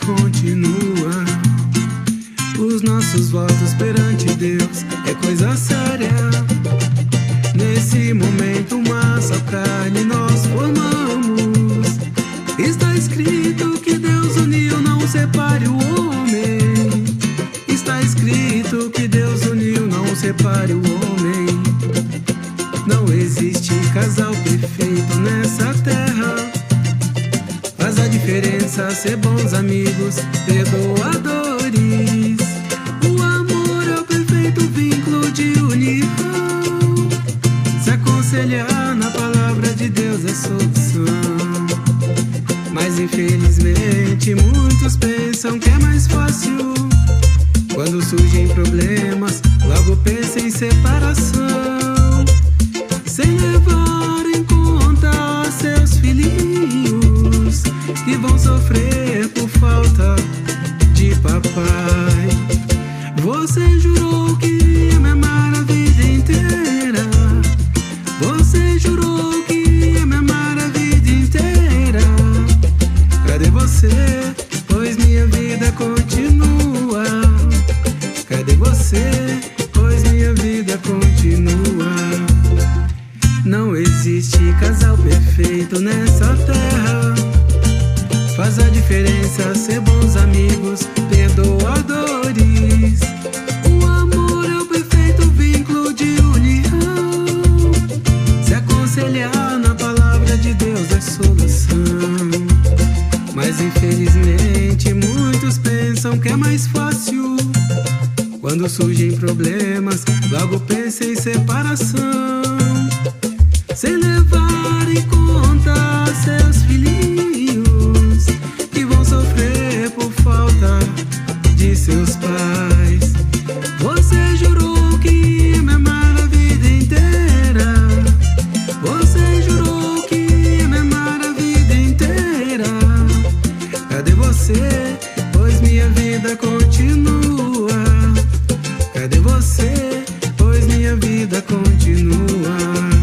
continua. Os nossos votos perante Deus é coisa séria. Nesse momento uma só carne nós formamos. Está escrito que Deus uniu, não separe o homem. Está escrito que Deus uniu, não separe o homem. Não existe casal perfeito nessa terra. Faz a diferença ser bons amigos, perdoadores. O amor é o perfeito vínculo de união. Se aconselhar na palavra de Deus é solução. Mas infelizmente muitos pensam que é mais fácil. Quando surgem problemas, logo pensa em separação, sem levar em conta seus filhinhos que vão sofrer por falta de papai. Você jurou que ia me amar a vida inteira. Você jurou que ia me amar a vida inteira. Cadê você? Pois minha vida continua. Cadê você? Pois minha vida continua. Não existe casal perfeito nessa terra. Faz a diferença ser bons amigos, perdoadores. O amor é o perfeito vínculo de união. Se aconselhar na palavra de Deus é solução. Mas infelizmente muitos pensam que é mais fácil. Quando surgem problemas, logo pensa em separação, sem levar em conta seus filhinhos que vão sofrer por falta de seus pais. Você jurou que ia me amar a vida inteira. Você jurou que ia me amar a vida inteira. Cadê você? Pois minha vida continua. Cadê você? Pois minha vida continua.